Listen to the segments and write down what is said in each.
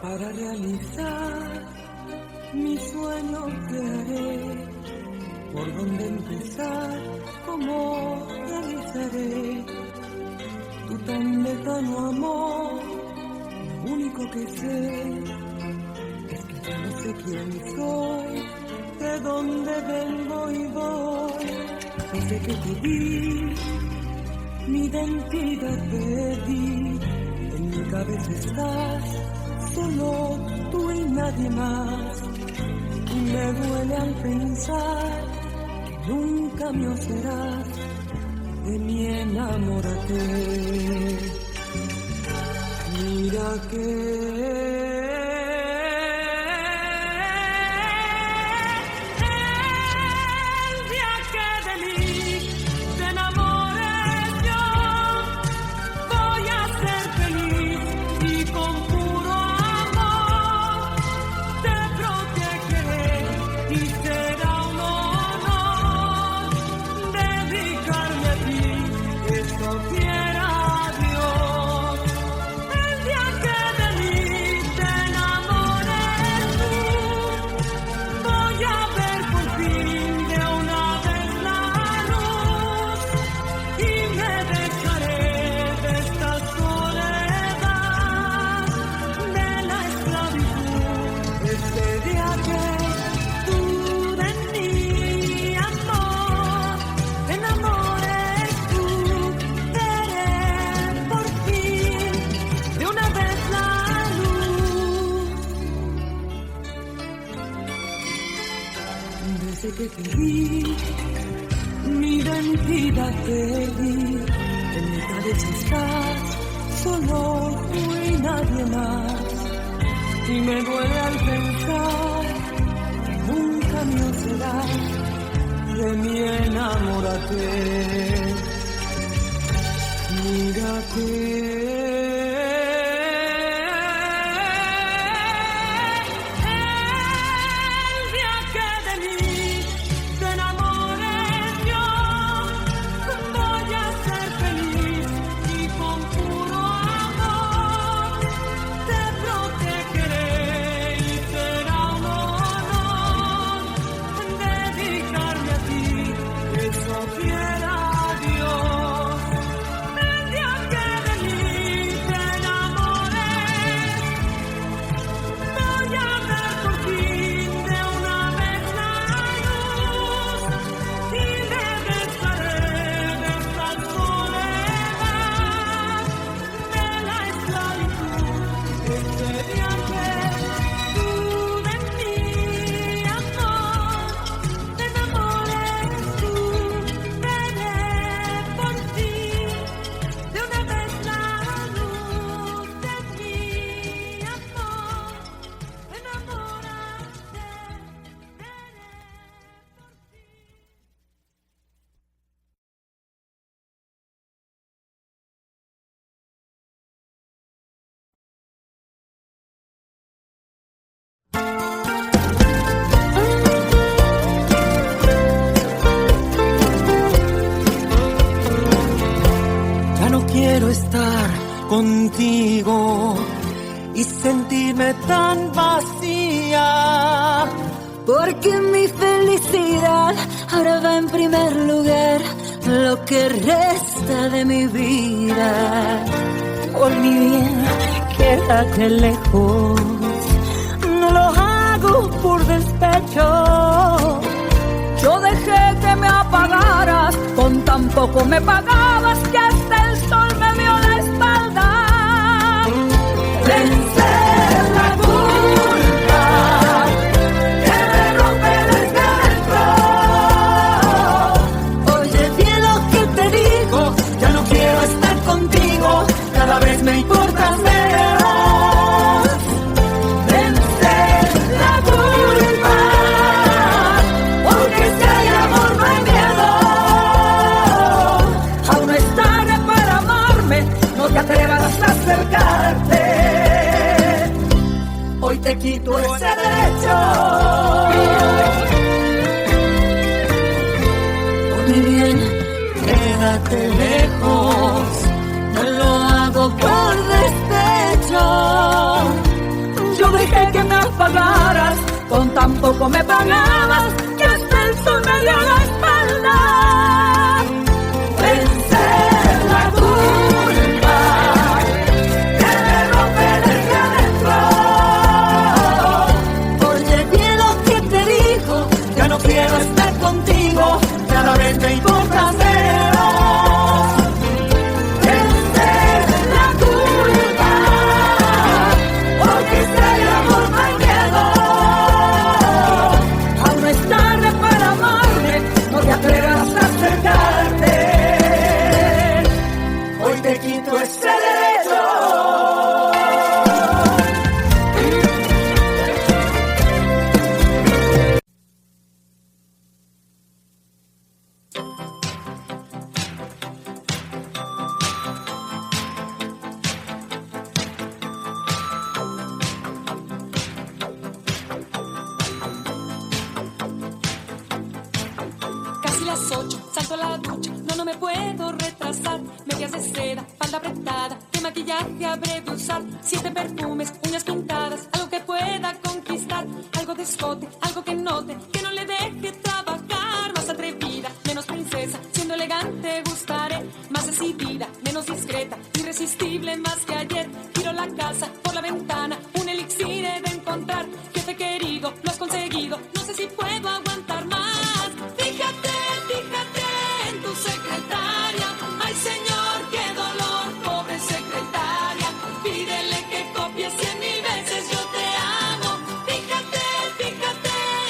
Para realizar mi sueño te haré, por dónde empezar, cómo realizaré tu tan lejano amor. Lo único que sé es que yo no sé quién soy, de dónde vengo y voy. Desde que te vi, mi identidad perdí, en mi cabeza estás, solo tú y nadie más. Y me duele al pensar que nunca mío serás, de mí enamórate. Mira que que te vi, mi identidad perdí, en mi cabeza estás, solo tú y nadie más. Y me duele al pensar que nunca mío serás, de mí enamórate. Mira que quiero estar contigo y sentirme tan vacía, porque mi felicidad ahora va en primer lugar, lo que resta de mi vida. Por mi bien, quédate lejos, no lo hago por despecho. Yo dejé que me apagaras, con tan poco me pagabas que hasta el sol me vio la espalda. Vencer la culpa que me rompe desde dentro. Oye bien lo que te digo, ya no quiero estar contigo, cada vez me importas menos. Hoy te quito ese derecho. Por mi bien, quédate lejos. No lo hago por despecho. pagaras, con tan poco me pagabas, que hasta el sol me dio la espalda. Vencer la culpa que me rompe desde adentro. Oye bien lo que te digo, ya no quiero estar contigo, cada vez me importa cero. Vencer la culpa, porque si hay amor no hay miedo. Aún no es tarde para amarme, no te atrevas a acercarte. Hoy te quito ese derecho. Casi las 8, salto a la ducha, no me puedo retrasar. Medias de seda, falda apretada, qué maquillaje habré de usar. 7 perfumes, uñas pintadas, algo que pueda conquistar. Algo de escote, algo que note, que no le deje trabajar. Más atrevida, menos princesa, siendo elegante gustaré. Más decidida, menos discreta, irresistible más que ayer. Tiro la casa por la ventana, un elixir he de encontrar. Jefe querido, lo has conseguido, no sé si puedo aguantar más. Fíjate en tu secretaria. Ay, señor, qué dolor, pobre secretaria. Pídele que copie 100,000 veces yo te amo. Fíjate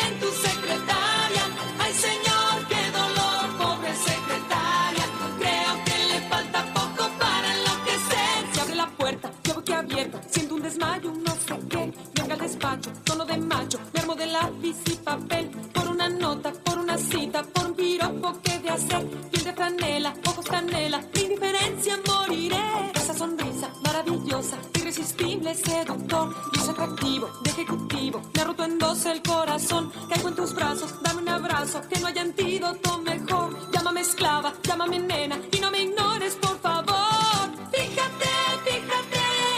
en tu secretaria. Ay, señor, qué dolor, pobre secretaria. Creo que le falta poco para enloquecer. Se abre la puerta, yo boquiabierta, siento un desmayo, un no sé qué. Venga al despacho, tono de macho, me armo de lápiz y papel. Por una nota, por una cita, por un piropo que de hacer. Piel de franela, ojos canela, de indiferencia moriré. Esa sonrisa maravillosa, irresistible, seductor. Dios atractivo, de ejecutivo, me ha roto en dos el corazón. Caigo en tus brazos, dame un abrazo, que no haya antídoto mejor. Llámame esclava, llámame nena, y no me ignores, por favor. Fíjate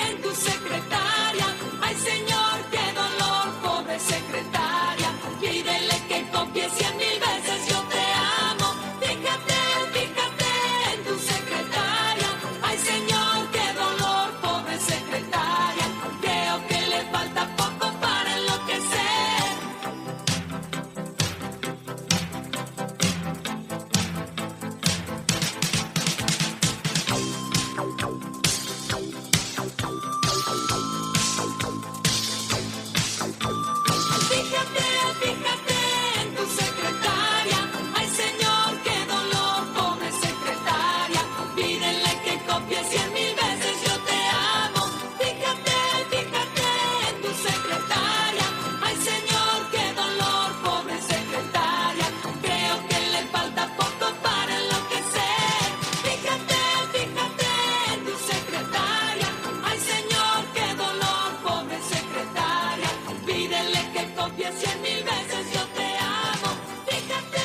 en tu secretaria. Ay, señor, qué dolor, pobre secretaria. Pídele que copie 100,000 veces yo te amo. Fíjate en tu secretaria. Ay, señor, qué dolor, pobre secretaria. Creo que le falta poco para enloquecer. Fíjate en tu secretaria. Ay, señor, qué dolor, pobre secretaria. Pídele que copie 100,000 veces yo te amo. Fíjate en tu secretaria. Ay, señor, qué dolor, pobre secretaria. Creo que le falta poco para enloquecer. Fíjate en tu secretaria. Ay, señor, qué dolor, pobre secretaria. Pídele que copie 100,000 veces yo te amo. Fíjate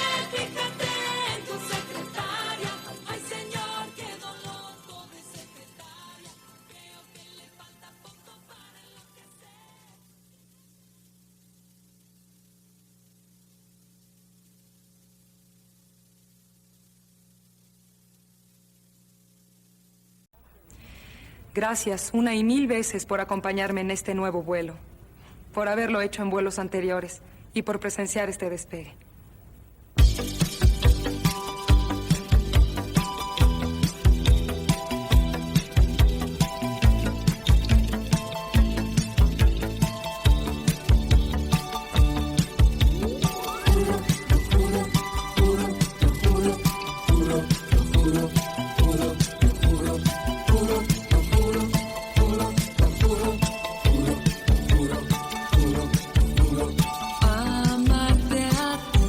en tu secretaria. Ay, señor, qué dolor, pobre secretaria. Creo que le falta poco para enloquecer. Gracias una y mil veces por acompañarme en este nuevo vuelo, por haberlo hecho en vuelos anteriores y por presenciar este despegue. Amarte a ti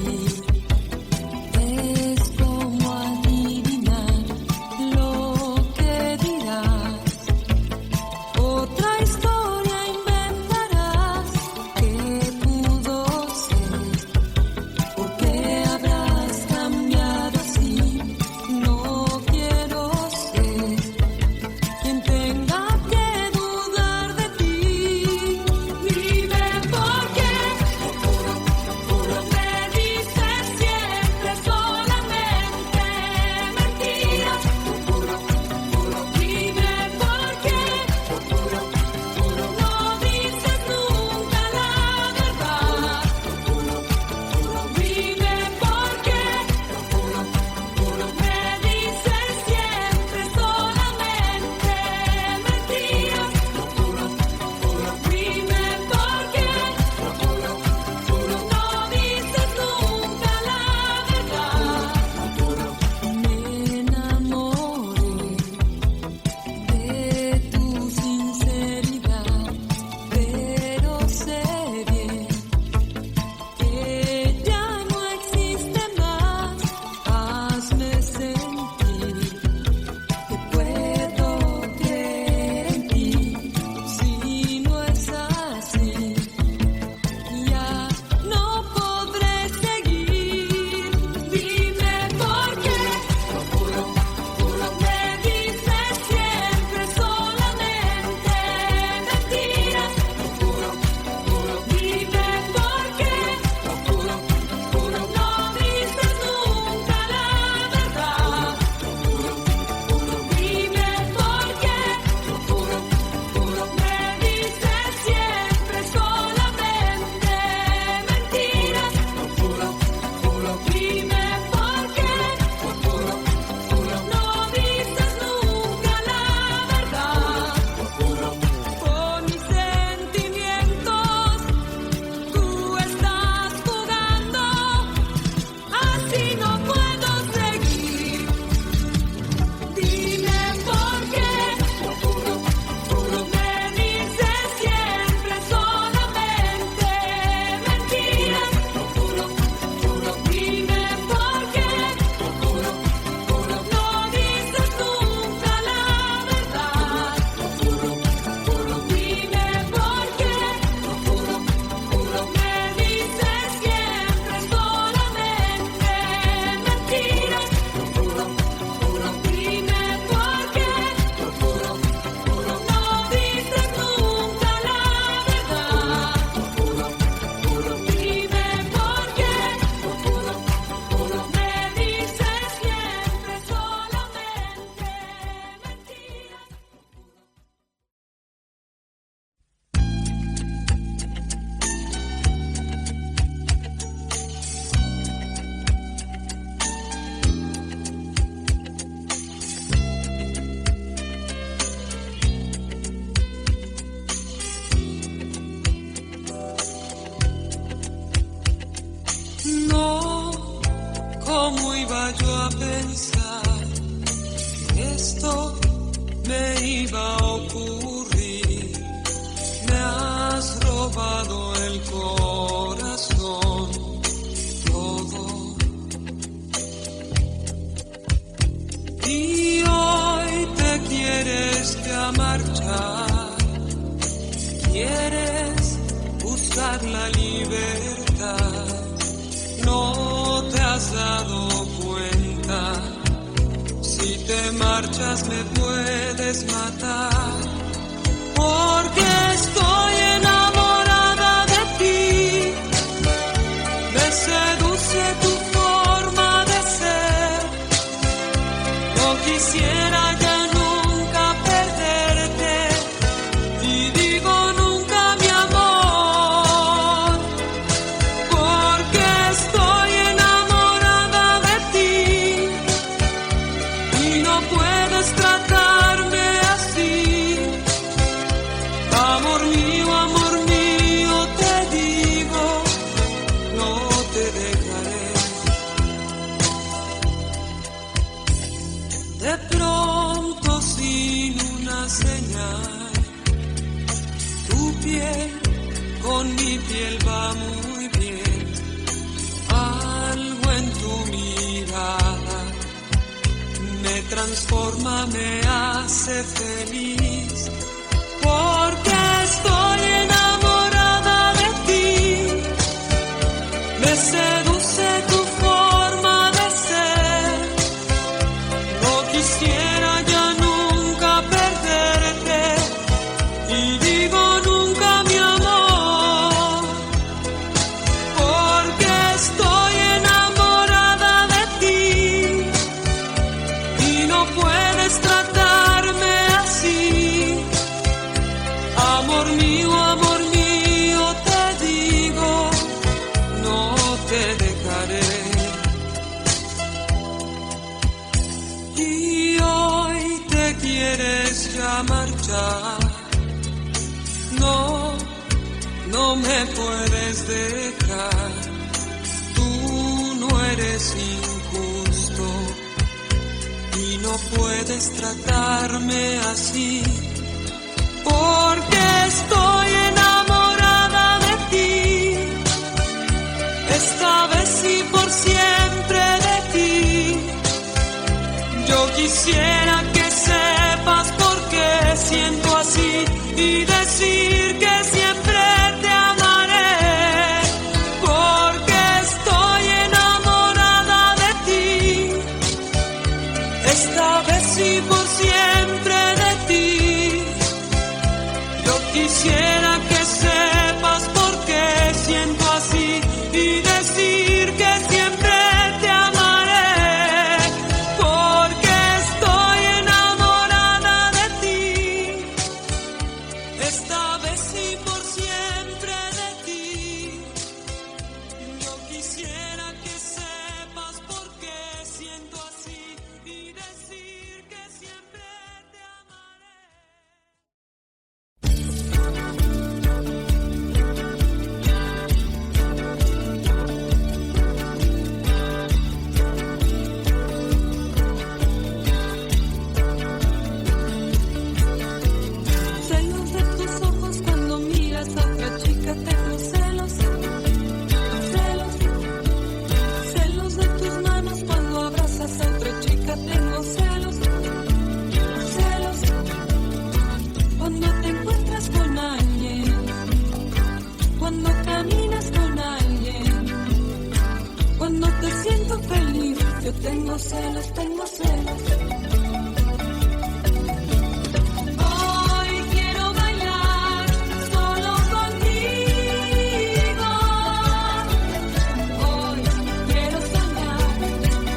esto me iba a ocurrir. Me has robado el corazón, todo. Y hoy te quieres ya marchar. Quieres buscar la libertad. No te has dado cuenta. Si te marchas me puedes matar, porque estoy enamorada de ti. Me seduce tu forma de ser. No quisiera ya nunca perderte. Y digo nunca, mi amor, porque estoy enamorada de ti. Y no puedes tratarme así. Amor mío, te digo, no te dejaré. De pronto, sin una señal, tu piel con mi piel va muy bien. Algo en tu mirada me transforma, me hace feliz, porque estoy enamorada de ti. Me seduce tu forma de ser. No quisiera ya nunca perderte. Y digo nunca, mi amor, porque estoy enamorada de ti. Y no puedes tratarme así. Amor mío, te digo, no te dejaré. Y hoy te quieres ya marchar. No me puedes dejar. Tú no eres injusto y no puedes tratarme así, porque estoy enamorada de ti. Esta vez sí por siempre de ti. Yo quisiera que sepas por qué siento así y decir que siempre te amaré, porque estoy enamorada de ti. Esta vez sí por siempre de ti. Yo quisiera que sepas por qué siento así y decir que siempre te amaré, porque estoy enamorada de ti. Esta vez sí por siempre de ti. Yo quisiera que sepas por qué siento así y decir que siempre te amaré. Celos de tus ojos cuando miras a otra chica, tengo celos. Celos, celos de tus manos cuando abrazas a otra chica, tengo celos. Celos, cuando te encuentras con alguien, cuando caminas con alguien, cuando te siento feliz, yo tengo celos, tengo celos. Hoy quiero bailar solo contigo. Hoy quiero soñar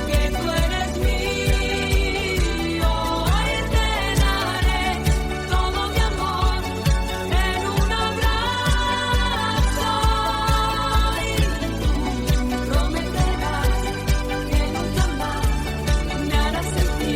que tú eres mío. Hoy te daré todo mi amor en un abrazo. Y tú prometerás que nunca más me harás sentir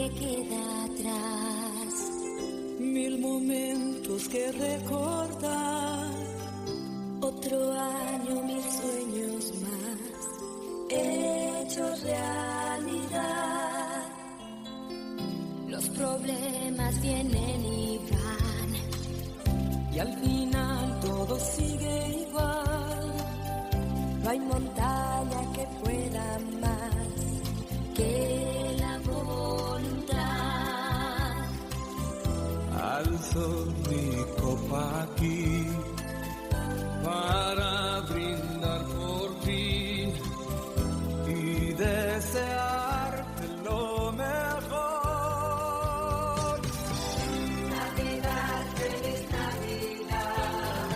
que queda atrás. Mil momentos que recordar. Otro año, mil sueños más, hechos realidad. Los problemas vienen y van, Y al final todo sigue igual. no hay montaña que pueda más que la voluntad. Alzo mi copa aquí para brindar por ti y desearte lo mejor. Navidad, feliz Navidad,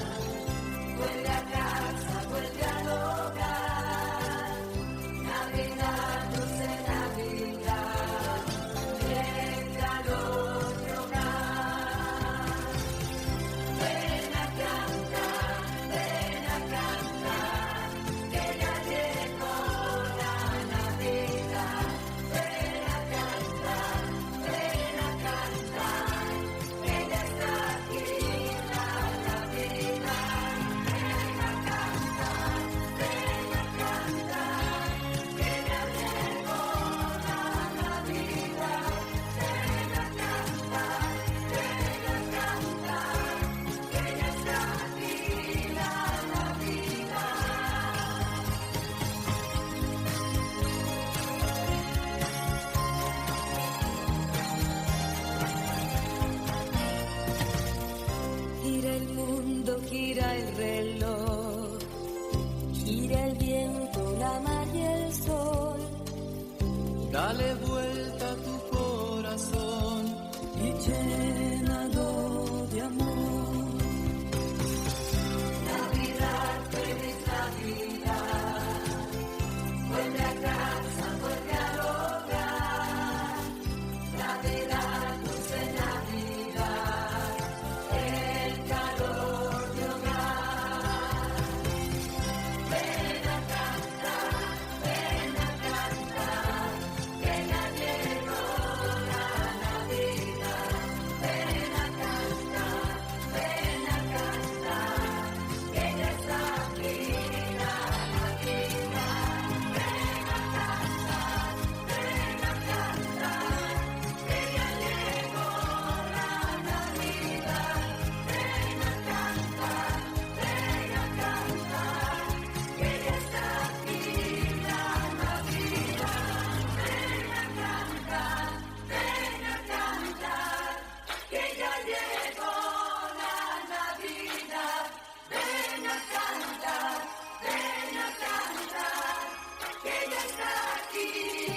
vuelve a casa, vuelve al hogar. Navidad, dulce Navidad, el calor de hogar. Ven a cantar, que ya llegó la Navidad. Ven a cantar, que ya está aquí la Navidad. Ven a cantar, que ya llegó la Navidad. Ven a cantar, que ya está aquí la Navidad. Gira el mundo, gira el reloj, gira el viento, la mar y el sol. Dale vuelta a tu corazón y llénalo de amor. Navidad, feliz Navidad, vuelve a casa, vuelve al hogar. Navidad, dulce Navidad, el calor de hogar. Ven a cantar, que ya llegó la Navidad. Ven a cantar, que ya está aquí la Navidad. Ven a cantar, que ya llegó la Navidad. Ven a cantar, que ya está aquí la Navidad. Ven a cantar, que ya llegó la Navidad. Ven a cantar, que ya está aquí la Navidad. Ven a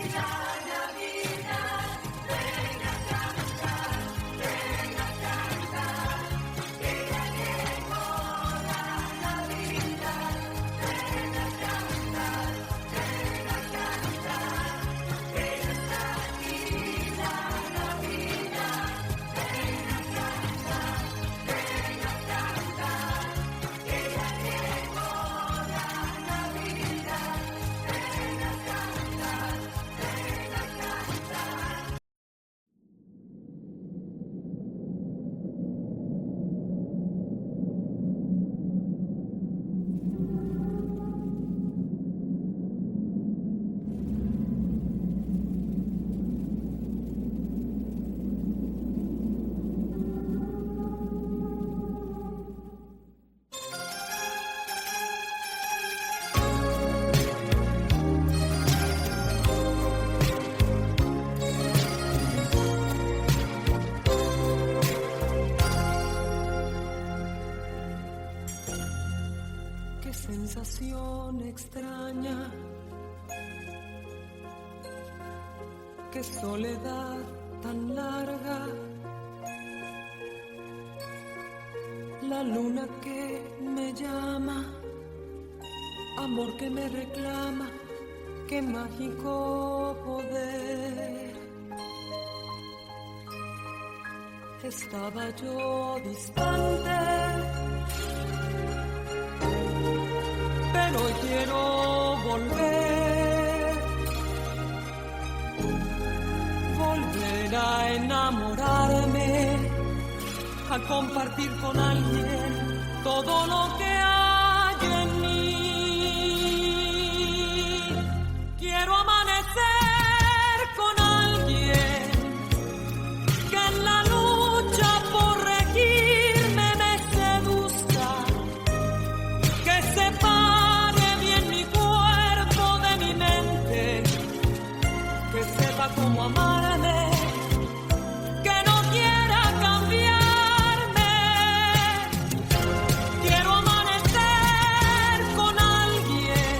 cantar, que ya llegó la Navidad. Ven a cantar, que ya está aquí la Navidad. Ven a cantar, que ya llegó la Navidad. Ven a cantar, Qué sensación extraña, qué soledad tan larga. La luna que me llama, amor que me reclama, qué mágico poder. Estaba yo distante, pero quiero volver a compartir con alguien todo lo que hay en mí. Quiero amanecer con alguien que en la lucha por regirme me seduzca, que separe bien mi cuerpo de mi mente, que sepa cómo amarme, que no quiera cambiarme. Quiero amanecer con alguien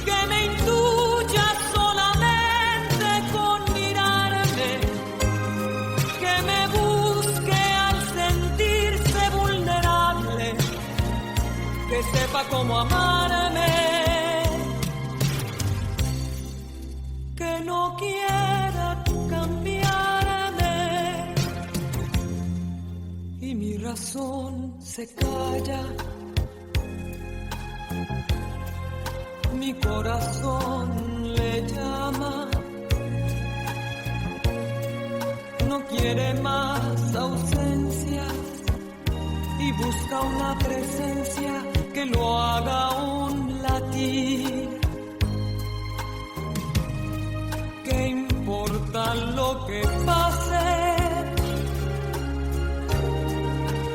que me intuya solamente con mirarme, que me busque al sentirse vulnerable, que sepa cómo amarme, que no quiera cambiarme. Y mi razón se calla, mi corazón le llama, no quiere más ausencia y busca una presencia que lo haga un latir. ¿Qué importa lo que pase?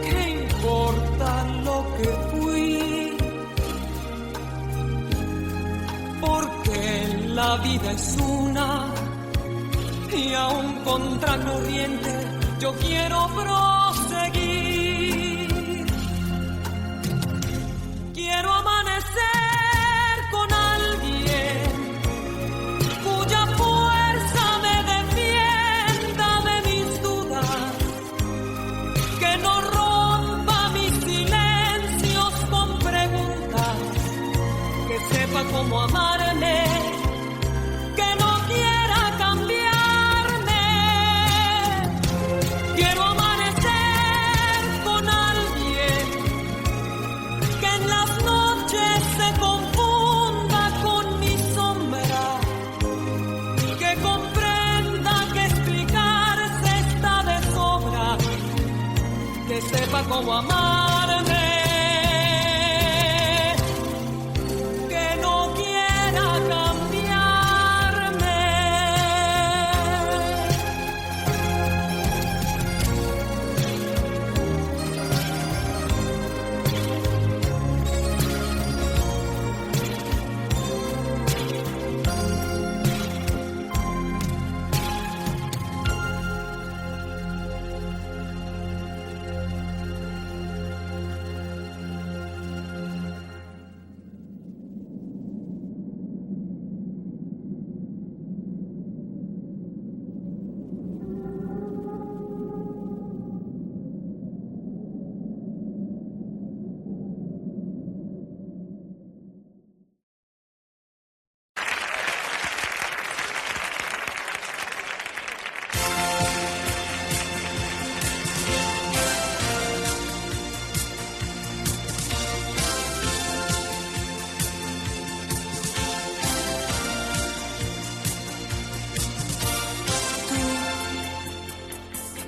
¿Qué importa lo que fui? Porque la vida es una y aún contracorriente yo quiero proseguir. Quiero amanecer con alguien cuya fuerza me defienda de mis dudas, que no rompa mis silencios con preguntas, que sepa cómo amarme, que no quiera cambiarme. Quiero amanecer con alguien que en las noches se confunda con mi sombra, que comprenda que explicarse está de sobra, que sepa cómo amarme, que no quiera cambiarme.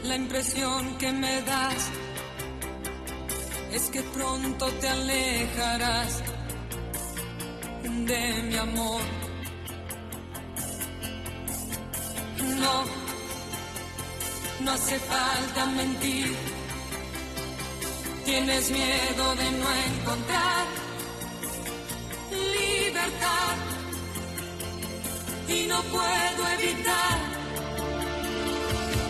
La impresión que me das es que pronto te alejarás de mi amor. No hace falta mentir. Tienes miedo de no encontrar libertad y no puedo evitar,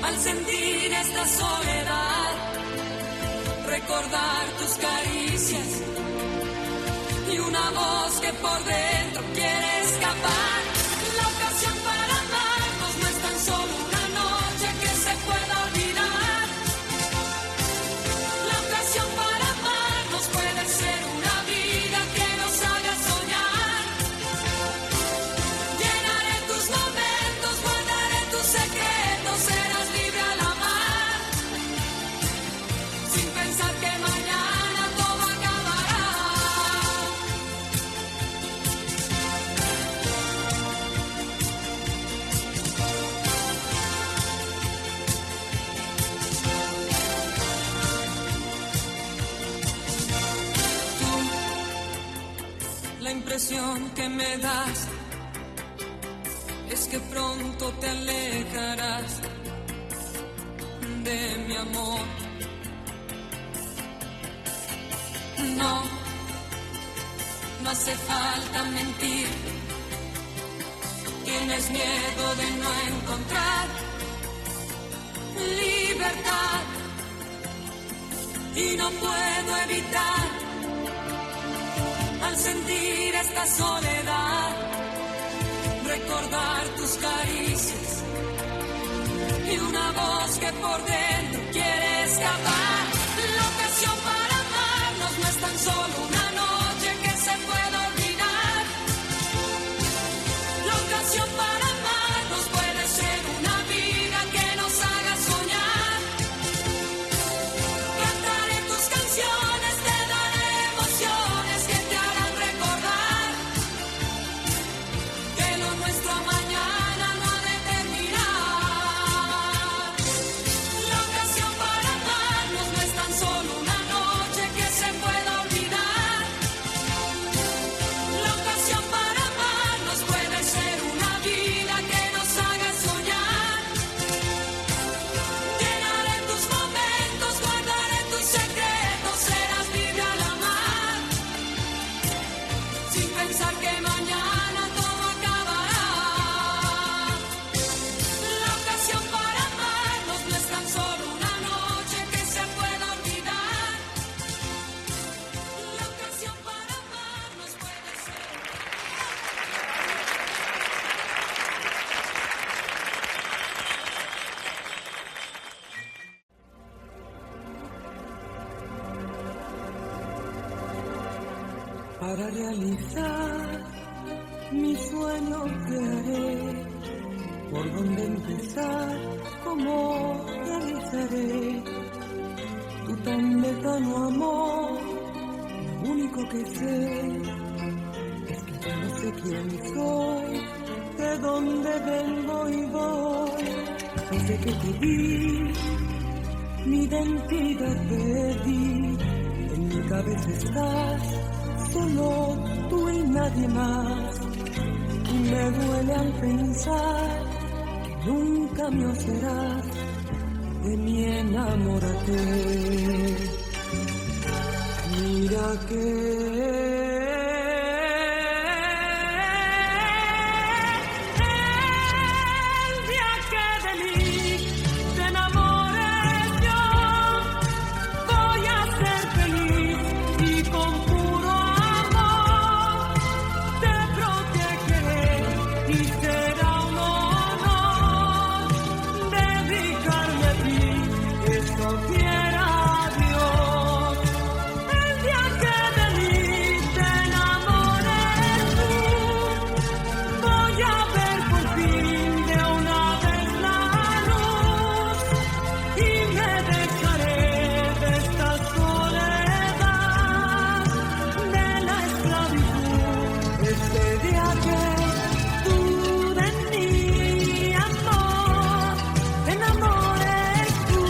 al sentir esta soledad, recordar tus caricias y una voz que por dentro quiere escapar. La ocasión para amarnos no es tan solo una noche que se pueda olvidar. La ocasión para amarnos puede ser una vida que nos haga soñar. Llenaré tus momentos, guardaré tus secretos, serás libre al amar, sin pensar que mañana todo acabará. sensación que me das es que pronto te alejarás de mi amor. No, no hace falta mentir. Tienes miedo de no encontrar libertad y no puedo evitar, al sentir esta soledad, recordar tus caricias y una voz que por dentro quiere escapar. La ocasión para amarnos no es tan solo una noche que se puede olvidar. La ocasión para amarnos puede ser una vida que nos haga soñar. Cantaré tus canciones, te daré emociones que te harán recordar que lo nuestro mañana no ha de terminar. La ocasión para amarnos no es tan solo una noche que se pueda olvidar. La ocasión para amarnos puede ser una vida que nos haga soñar. Llenaré tus momentos, guardaré tus secretos, serás libre al amar, sin pensar que mañana todo acabará. La ocasión para amarnos no es tan solo una noche que se pueda olvidar. La ocasión para amarnos puede ser. Para realizar mi sueño que haré, por dónde empezar, cómo realizaré tu tan lejano amor. Lo único que sé es que yo no sé quién soy, de dónde vengo y voy. Desde que te vi, mi identidad perdí, en mi cabeza estás, solo tú y nadie más. Y me duele al pensar que nunca me serás, de mí enamórate. Mira que el día que de mí te enamores yo, voy a ser feliz y con puro amor te protegeré y será un honor dedicarme a ti, eso quiera Dios. El día que de mí te enamores tú, voy a ver por fin de una vez la luz y me dejaré de esta soledad, de la esclavitud. Este día que tú de mi amor te enamores tú,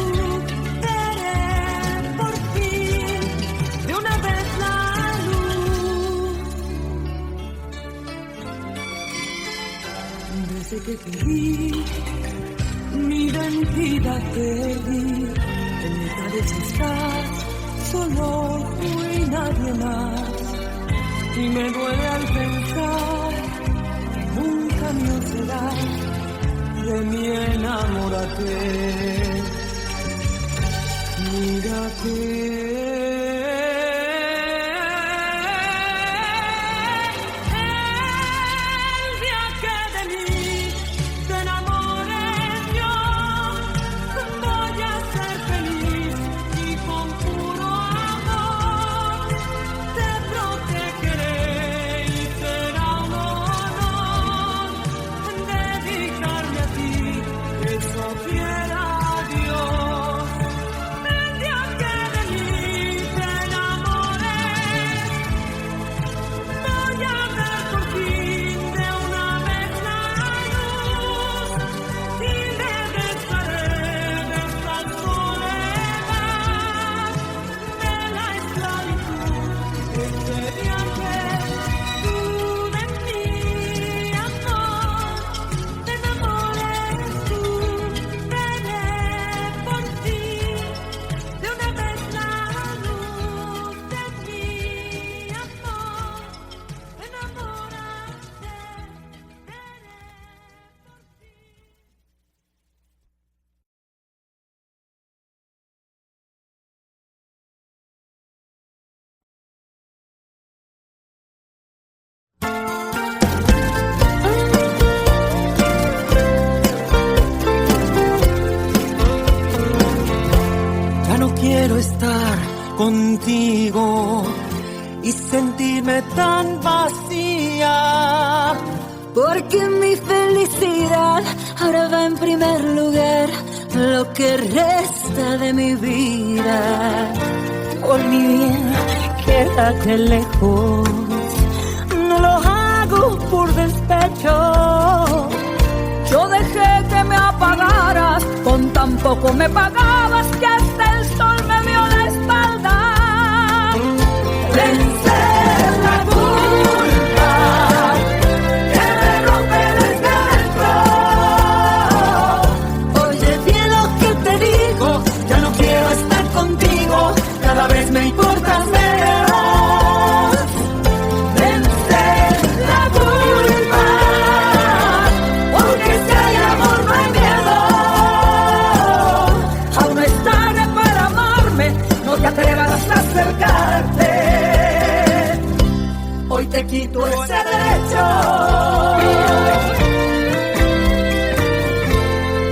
veré por fin de una vez la luz. Desde que te vi, mi identidad perdí, en mi cabeza estás, solo tú y nadie más. Y me duele al pensar que nunca mío serás, de mí enamórate. Mira que el día que de mí te enamores yo, voy a ser feliz y con puro amor te protegeré y será un honor dedicarme a ti, eso quiera Dios. El día que de mí estar contigo y sentirme tan vacía. Porque mi felicidad ahora va en primer lugar, lo que resta de mi vida. Por mi bien, quédate lejos, no lo hago por despecho. Yo dejé que me apagaras, con tan poco me pagabas que hasta el sol me dio la espalda. Vencer la culpa que me rompe desde dentro. Oye bien lo que te digo, ya no quiero estar contigo, cada vez me importas menos. Vencer la culpa, porque si hay amor no hay miedo. Aún no es tarde para amarme, no te atrevas a acercarte. Hoy te quito ese derecho.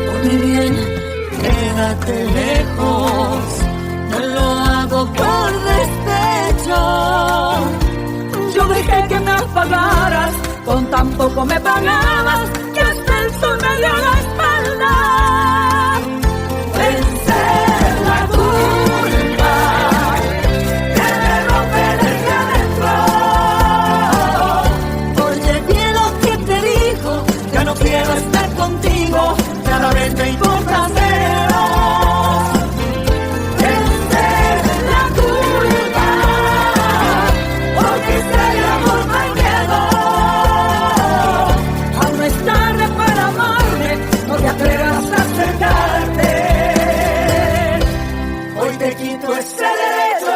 Por mi bien, quédate lejos, no lo hago por despecho. Yo dejé que me apagaras, con tan poco me pagabas que hasta el sol me dio la espalda. Vencer la culpa que me rompe desde adentro. Oye bien lo que te digo, ya no quiero estar contigo, cada vez me importas menos. Vencer la culpa, porque si hay amor no hay miedo. Aún no es tarde para amarme, no te atrevas a acercarte. Hoy te quito ese derecho.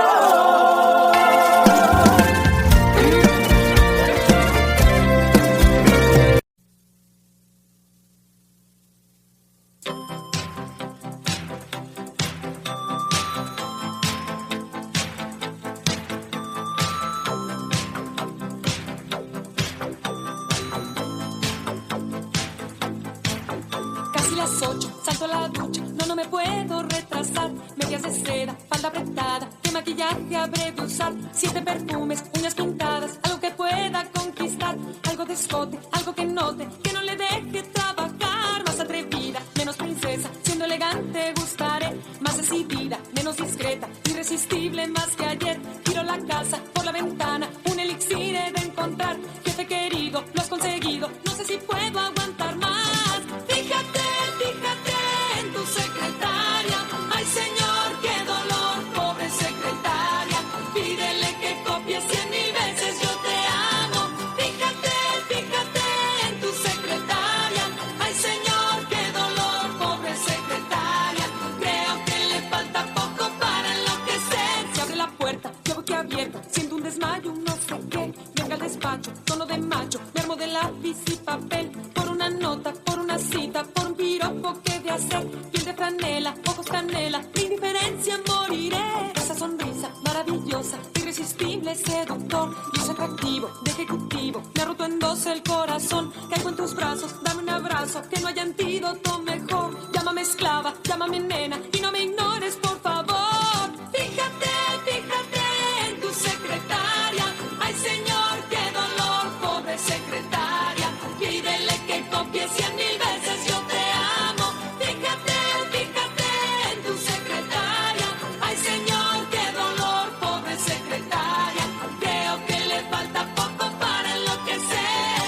Casi las 8, salto a la ducha, no me puedo retrasar. Medias de seda, falda apretada, ¿qué maquillaje habré de usar? 7 perfumes, uñas pintadas, algo que pueda conquistar. Algo de escote, algo que note, que no le deje trabajar. Más atrevida, menos princesa, siendo elegante gustaré. Más decidida, menos discreta, irresistible más que ayer. Tiro la casa por la ventana, un elixir he de encontrar. Jefe querido, lo has conseguido, no sé si puedo aguantar más. Fíjate, fíjate en tu secretaria. Ay, señor, qué dolor, pobre secretaria. Pídele que copie 100,000 veces yo te amo. Fíjate, fíjate en tu secretaria. Ay, señor, qué dolor, pobre secretaria. Creo que le falta poco para enloquecer. Se abre la puerta, yo boquiabierta, siento un desmayo, un no sé qué. Venga al despacho, tono de macho, me armo de lápiz y papel. Por una nota, por una cita, por un piropo que de hacer. Piel de franela, ojos canela, mi indiferencia moriré. Esa sonrisa maravillosa, irresistible, seductor. Luz atractivo, de ejecutivo, me ha roto en dos el corazón. Caigo en tus brazos, dame un abrazo, que no haya antídoto mejor. Llámame esclava, llámame nena, y no me ignores, por favor. Fíjate, fíjate en tu secretaria. Ay, señor, qué dolor, pobre secretaria. Pídele que copie 100,000 veces yo te amo. Fíjate, fíjate en tu secretaria. Ay, señor, qué dolor, pobre secretaria. Creo que le falta poco para enloquecer.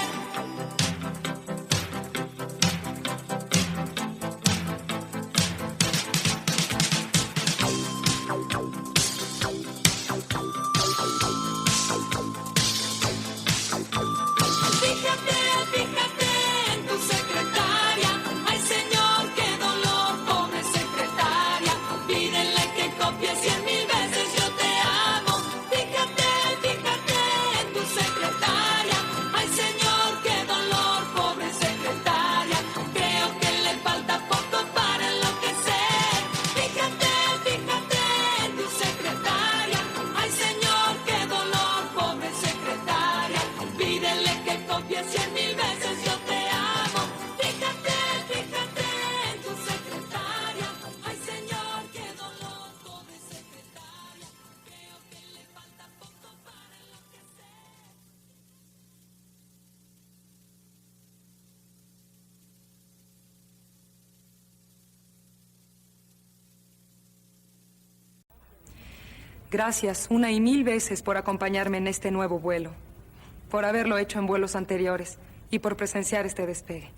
Gracias una y mil veces por acompañarme en este nuevo vuelo, por haberlo hecho en vuelos anteriores y por presenciar este despegue.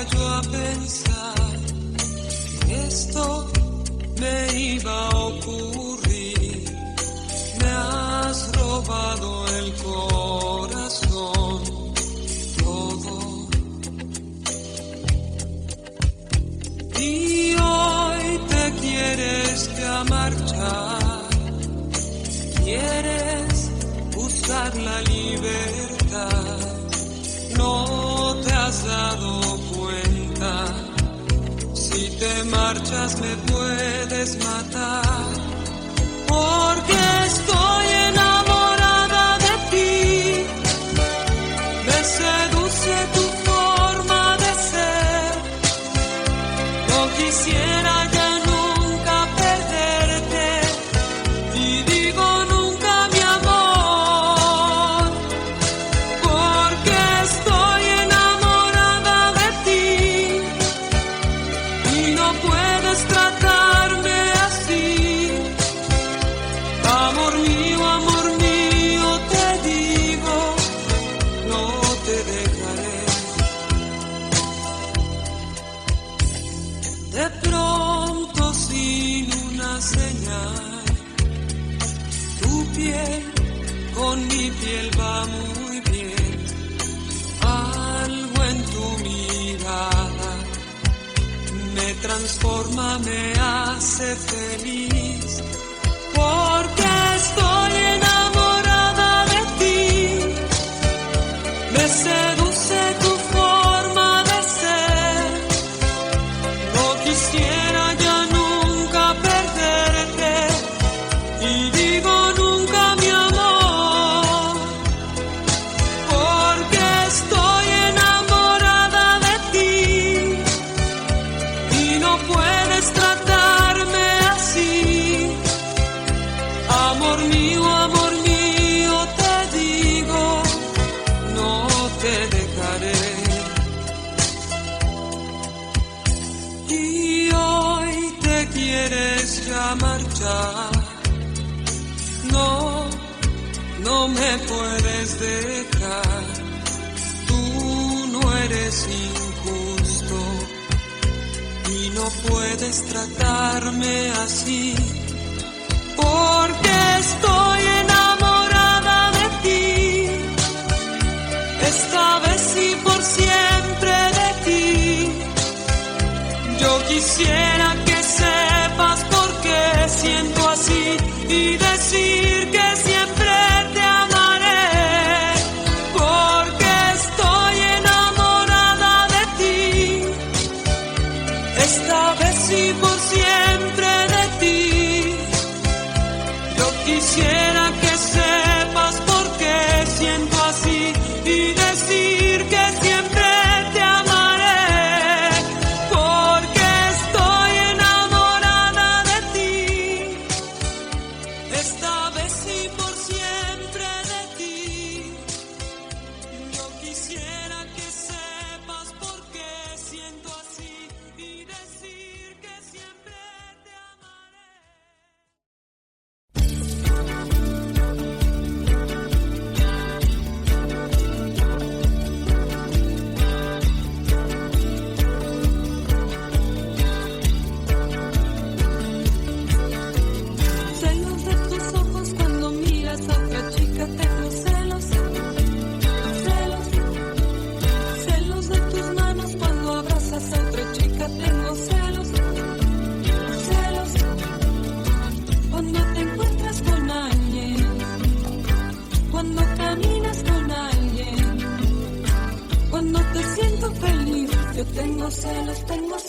yo a pensar que esto me iba a ocurrir. Me has robado el corazón, todo. Y hoy te quieres ya marchar, quieres buscar la libertad. No te has dado cuenta, si te marchas me puedes matar, porque estoy enamorada de ti, me seduce tu forma de ser, no quisiera ya nunca perderte, con mi piel va muy bien. Algo en tu mirada me transforma, me hace feliz, porque estoy enamorada de ti. Me seduce tu forma de ser, no quisiera ya nunca perderte, y digo nunca, mi amor, porque estoy enamorada de ti, y no puedes tratarme así. Amor mío, te digo, no te dejaré. Y hoy te quieres ya marchar. No me puedes dejar. Tú no eres injusto y no puedes tratarme así, porque estoy enamorada de ti. Esta vez y por siempre de ti. Yo quisiera que sepas por qué siento así y decir que siempre te amaré, porque estoy enamorada de ti. Esta vez y por siempre de ti. Yo quisiera que sepas por qué siento así y decir que siempre te amaré, porque estoy enamorada de ti. Esta vez y por siempre de ti. Yo quisiera que sepas por qué siento así y decir que siempre te amaré. Celos de tus ojos cuando miras a otra chica, tengo celos, celos, celos de tus manos cuando abrazas a otra chica, tengo celos, celos, cuando te encuentras con alguien, cuando caminas con alguien, cuando te siento feliz, yo tengo celos, tengo